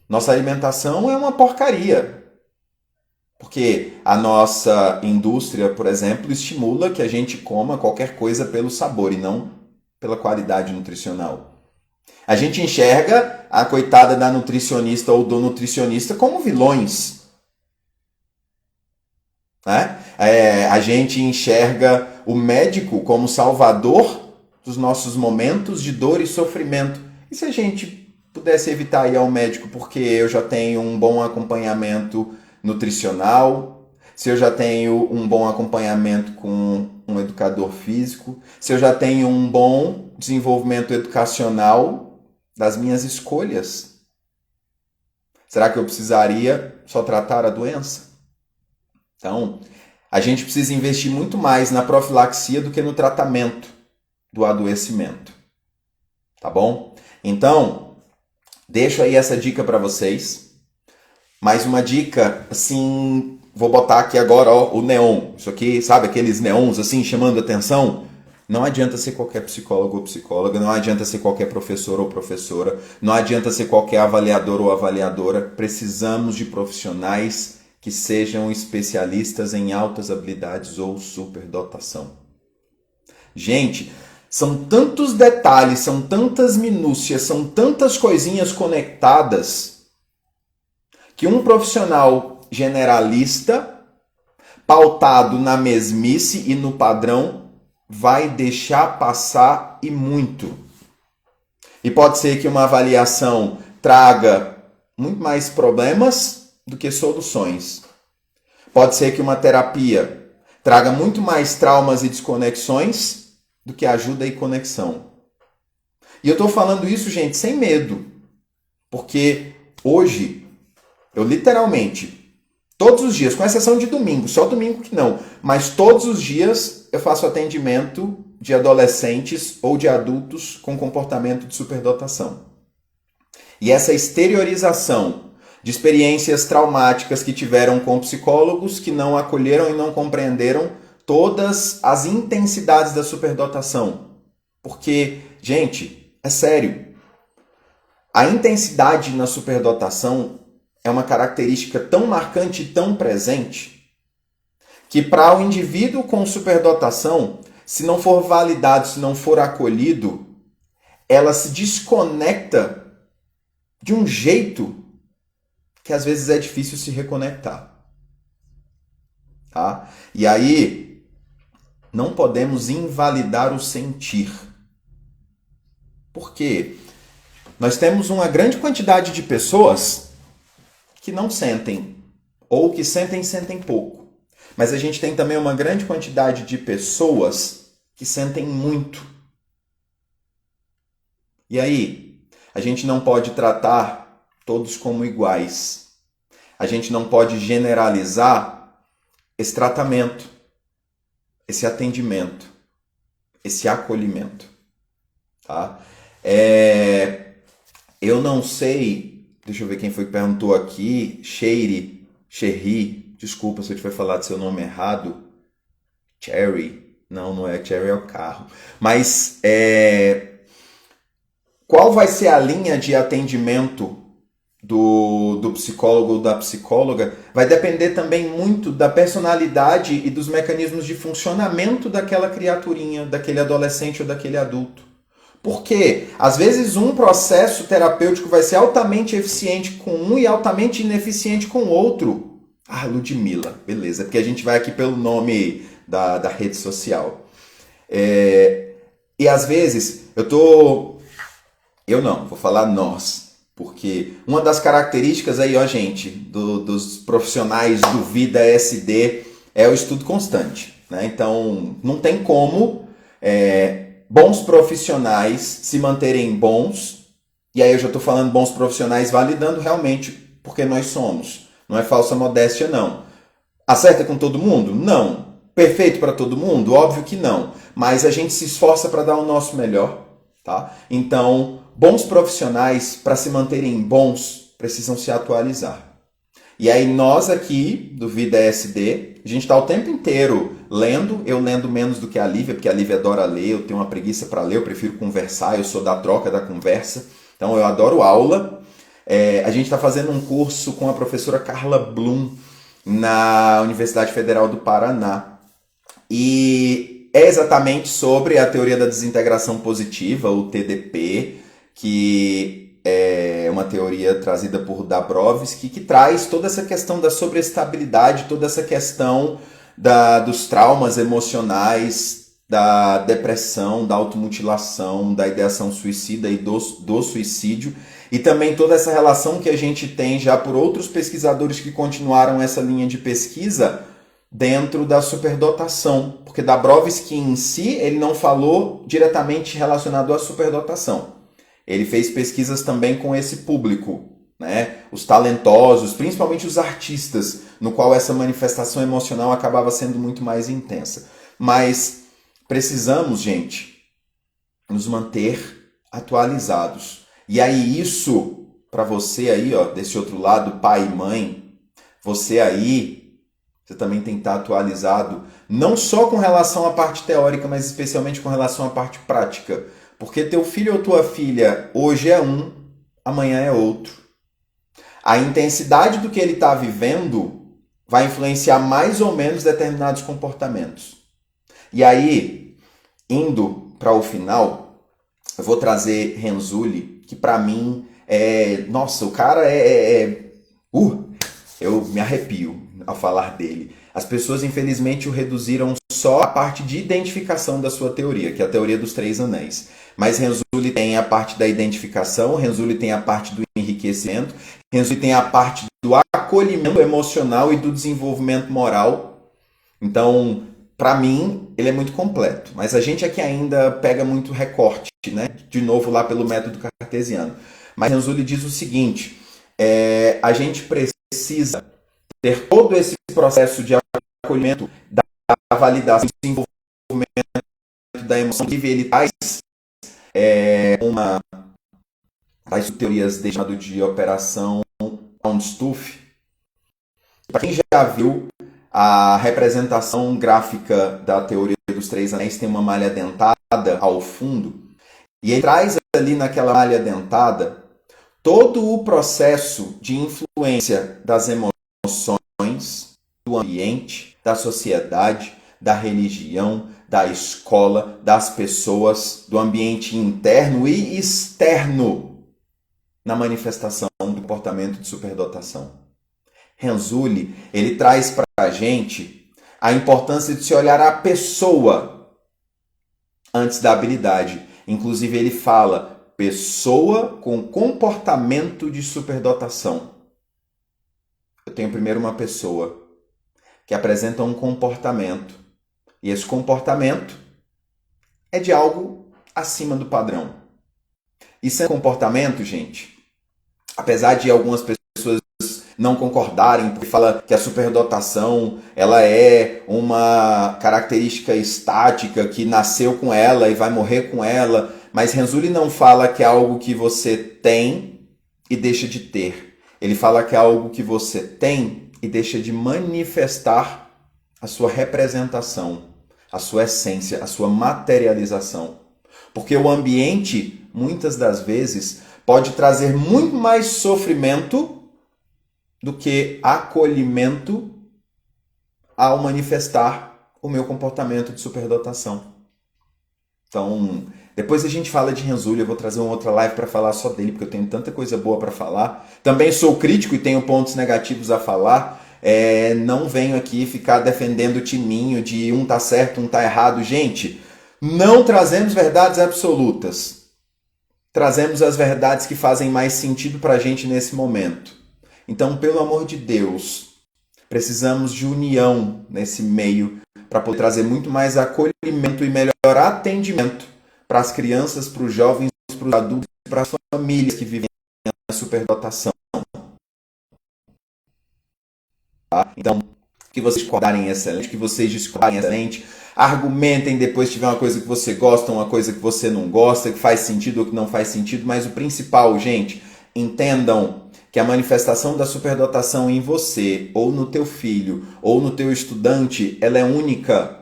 Speaker 1: Nossa alimentação é uma porcaria. Porque a nossa indústria, por exemplo, estimula que a gente coma qualquer coisa pelo sabor e não pela qualidade nutricional. A gente enxerga a coitada da nutricionista ou do nutricionista como vilões. Né? A gente enxerga o médico como salvador dos nossos momentos de dor e sofrimento. E se a gente pudesse evitar ir ao médico porque eu já tenho um bom acompanhamento nutricional, se eu já tenho um bom acompanhamento com um educador físico, se eu já tenho um bom desenvolvimento educacional das minhas escolhas? Será que eu precisaria só tratar a doença? Então, a gente precisa investir muito mais na profilaxia do que no tratamento do adoecimento. Tá bom? Então, deixo aí essa dica para vocês. Mais uma dica, assim, vou botar aqui agora, ó, o neon. Isso aqui, sabe aqueles neons assim chamando atenção? Não adianta ser qualquer psicólogo ou psicóloga, não adianta ser qualquer professor ou professora, não adianta ser qualquer avaliador ou avaliadora. Precisamos de profissionais que sejam especialistas em altas habilidades ou superdotação. Gente, são tantos detalhes, são tantas minúcias, são tantas coisinhas conectadas que um profissional generalista, pautado na mesmice e no padrão, vai deixar passar e muito. E pode ser que uma avaliação traga muito mais problemas do que soluções. Pode ser que uma terapia traga muito mais traumas e desconexões do que ajuda e conexão. E eu estou falando isso, gente, sem medo. Porque hoje, eu literalmente, todos os dias, com exceção de domingo, só domingo que não, mas todos os dias eu faço atendimento de adolescentes ou de adultos com comportamento de superdotação. E essa exteriorização de experiências traumáticas que tiveram com psicólogos que não acolheram e não compreenderam todas as intensidades da superdotação. Porque, gente, é sério, a intensidade na superdotação é uma característica tão marcante e tão presente que para o indivíduo com superdotação, se não for validado, se não for acolhido, ela se desconecta de um jeito que às vezes é difícil se reconectar. Tá? E aí, não podemos invalidar o sentir. Por quê? Nós temos uma grande quantidade de pessoas que não sentem, ou que sentem pouco. Mas a gente tem também uma grande quantidade de pessoas que sentem muito. E aí, a gente não pode tratar todos como iguais. A gente não pode generalizar esse tratamento, esse atendimento, esse acolhimento. Tá? Eu não sei, deixa eu ver quem foi que perguntou aqui, Sherry, desculpa se eu tiver falado seu nome errado, Cherry, não é Cherry, é o carro. Mas qual vai ser a linha de atendimento do psicólogo ou da psicóloga vai depender também muito da personalidade e dos mecanismos de funcionamento daquela criaturinha, daquele adolescente ou daquele adulto. Porque, às vezes, um processo terapêutico vai ser altamente eficiente com um e altamente ineficiente com o outro. Ah, Ludmilla, beleza, porque a gente vai aqui pelo nome da rede social. E, às vezes, vou falar nós. Porque uma das características aí, ó, gente, dos profissionais do Vida SD é o estudo constante. Né? Então, não tem como bons profissionais se manterem bons. E aí eu já estou falando bons profissionais validando realmente porque nós somos. Não é falsa modéstia, não. Acerta com todo mundo? Não. Perfeito para todo mundo? Óbvio que não. Mas a gente se esforça para dar o nosso melhor. Tá? Então, bons profissionais, para se manterem bons, precisam se atualizar. E aí nós aqui, do Vida SD, a gente está o tempo inteiro lendo, eu lendo menos do que a Lívia, porque a Lívia adora ler, eu tenho uma preguiça para ler, eu prefiro conversar, eu sou da troca, da conversa, então eu adoro aula. A gente está fazendo um curso com a professora Carla Bloom, na Universidade Federal do Paraná. E é exatamente sobre a teoria da desintegração positiva, o TDP, que é uma teoria trazida por Dabrowski, que traz toda essa questão da sobreestabilidade, toda essa questão dos traumas emocionais, da depressão, da automutilação, da ideação suicida e do suicídio, e também toda essa relação que a gente tem já por outros pesquisadores que continuaram essa linha de pesquisa dentro da superdotação, porque Dabrowski em si, ele não falou diretamente relacionado à superdotação. Ele fez pesquisas também com esse público, né? Os talentosos, principalmente os artistas, no qual essa manifestação emocional acabava sendo muito mais intensa. Mas precisamos, gente, nos manter atualizados. E aí isso, para você aí, ó, desse outro lado, pai e mãe, você também tem que estar atualizado, não só com relação à parte teórica, mas especialmente com relação à parte prática. Porque teu filho ou tua filha hoje é um, amanhã é outro. A intensidade do que ele está vivendo vai influenciar mais ou menos determinados comportamentos. E aí, indo para o final, eu vou trazer Renzulli, que para mim é... Nossa, o cara eu me arrepio ao falar dele. As pessoas, infelizmente, o reduziram só à parte de identificação da sua teoria, que é a teoria dos 3 anéis. Mas Renzulli tem a parte da identificação, Renzulli tem a parte do enriquecimento, Renzulli tem a parte do acolhimento emocional e do desenvolvimento moral. Então, para mim, ele é muito completo. Mas a gente aqui ainda pega muito recorte, né? De novo lá pelo método cartesiano. Mas Renzulli diz o seguinte, a gente precisa ter todo esse processo de acolhimento, da validação, do desenvolvimento da emoção, que ele traz das teorias de operação Poundstuffe. Para quem já viu a representação gráfica da teoria dos 3 anéis, tem uma malha dentada ao fundo, e ele traz ali naquela malha dentada todo o processo de influência das emoções, do ambiente, da sociedade, da religião, da escola, das pessoas, do ambiente interno e externo na manifestação do comportamento de superdotação. Renzulli, ele traz para a gente a importância de se olhar a pessoa antes da habilidade. Inclusive ele fala pessoa com comportamento de superdotação. Eu tenho primeiro uma pessoa que apresenta um comportamento. E esse comportamento é de algo acima do padrão. E sem comportamento, gente, apesar de algumas pessoas não concordarem, porque fala que a superdotação ela é uma característica estática que nasceu com ela e vai morrer com ela, mas Renzulli não fala que é algo que você tem e deixa de ter. Ele fala que é algo que você tem e deixa de manifestar a sua representação, a sua essência, a sua materialização. Porque o ambiente, muitas das vezes, pode trazer muito mais sofrimento do que acolhimento ao manifestar o meu comportamento de superdotação. Então, depois a gente fala de Renzulli, eu vou trazer uma outra live para falar só dele, porque eu tenho tanta coisa boa para falar. Também sou crítico e tenho pontos negativos a falar. Não venho aqui ficar defendendo o timinho de um tá certo, um tá errado. Gente, não trazemos verdades absolutas. Trazemos as verdades que fazem mais sentido para a gente nesse momento. Então, pelo amor de Deus, precisamos de união nesse meio para poder trazer muito mais acolhimento e melhor atendimento para as crianças, para os jovens, para os adultos e para as famílias que vivem a superdotação. Tá? Então, que vocês discordarem é excelente, que vocês discordarem é excelente. Argumentem depois se tiver uma coisa que você gosta, uma coisa que você não gosta, que faz sentido ou que não faz sentido. Mas o principal, gente, entendam que a manifestação da superdotação em você, ou no teu filho, ou no teu estudante, ela é única.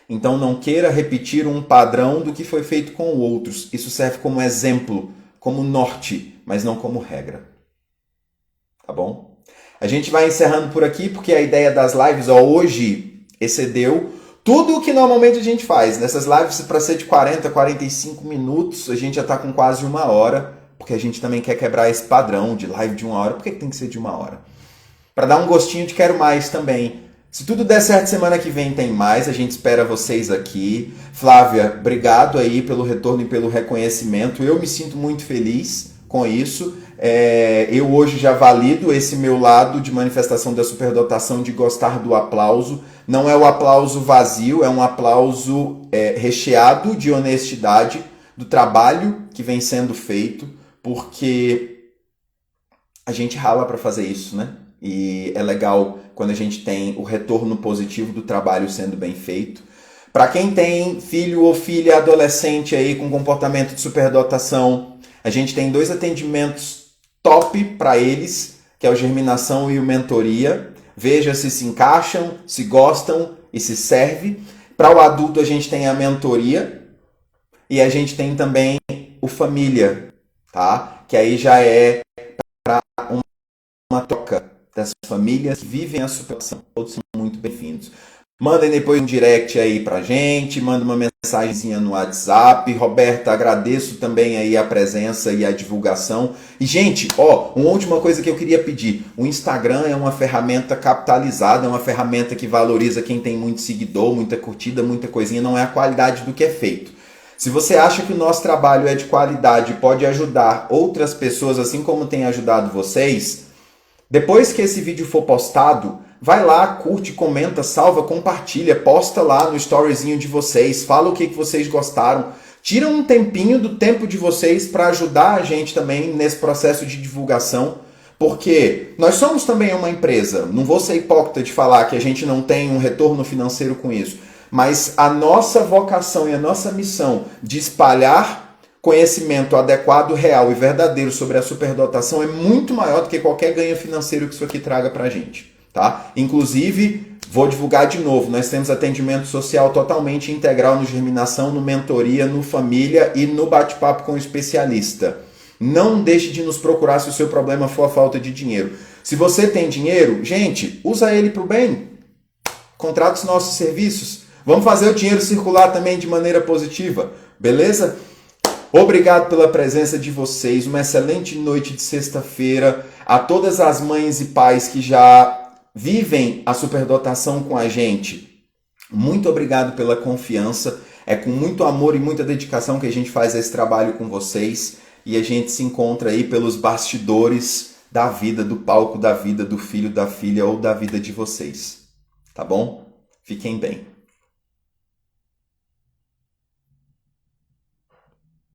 Speaker 1: Então não queira repetir um padrão do que foi feito com outros. Isso serve como exemplo, como norte, mas não como regra. Tá bom? A gente vai encerrando por aqui, porque a ideia das lives hoje excedeu tudo o que normalmente a gente faz. Nessas lives, para ser de 40, 45 minutos, a gente já está com quase 1 hora, porque a gente também quer quebrar esse padrão de live de 1 hora. Por que tem que ser de 1 hora? Para dar um gostinho de quero mais também. Se tudo der certo, semana que vem tem mais. A gente espera vocês aqui. Flávia, obrigado aí pelo retorno e pelo reconhecimento. Eu me sinto muito feliz com isso. Eu hoje já valido esse meu lado de manifestação da superdotação, de gostar do aplauso. Não é o aplauso vazio, é um aplauso recheado de honestidade do trabalho que vem sendo feito, porque a gente rala para fazer isso, né? e é legal quando a gente tem o retorno positivo do trabalho sendo bem feito. Para quem tem filho ou filha adolescente aí com comportamento de superdotação, a gente tem 2 atendimentos top para eles, que é o Germinação e o Mentoria. Veja se encaixam, se gostam e se serve. Para o adulto a gente tem a Mentoria e a gente tem também o Família, tá? Que aí já é para uma troca das famílias que vivem a superdotação. Todos são muito bem-vindos. Mandem depois um direct aí pra gente, manda uma mensagenzinha no WhatsApp. Roberta, agradeço também aí a presença e a divulgação. E, gente, uma última coisa que eu queria pedir. O Instagram é uma ferramenta capitalizada, é uma ferramenta que valoriza quem tem muito seguidor, muita curtida, muita coisinha, não é a qualidade do que é feito. Se você acha que o nosso trabalho é de qualidade e pode ajudar outras pessoas, assim como tem ajudado vocês, depois que esse vídeo for postado, vai lá, curte, comenta, salva, compartilha, posta lá no storyzinho de vocês, fala o que vocês gostaram. Tira um tempinho do tempo de vocês para ajudar a gente também nesse processo de divulgação, porque nós somos também uma empresa. Não vou ser hipócrita de falar que a gente não tem um retorno financeiro com isso, mas a nossa vocação e a nossa missão de espalhar conhecimento adequado, real e verdadeiro sobre a superdotação é muito maior do que qualquer ganho financeiro que isso aqui traga para a gente. Tá? Inclusive, vou divulgar de novo, nós temos atendimento social totalmente integral no Germinação, no Mentoria, no Família e no Bate-Papo com o Especialista. Não deixe de nos procurar se o seu problema for a falta de dinheiro. Se você tem dinheiro, gente, usa ele para o bem. Contrate os nossos serviços. Vamos fazer o dinheiro circular também de maneira positiva, beleza? Obrigado pela presença de vocês, uma excelente noite de sexta-feira. A todas as mães e pais que já vivem a superdotação com a gente, muito obrigado pela confiança. É com muito amor e muita dedicação que a gente faz esse trabalho com vocês e a gente se encontra aí pelos bastidores da vida, do palco da vida, do filho, da filha ou da vida de vocês. Tá bom? Fiquem bem.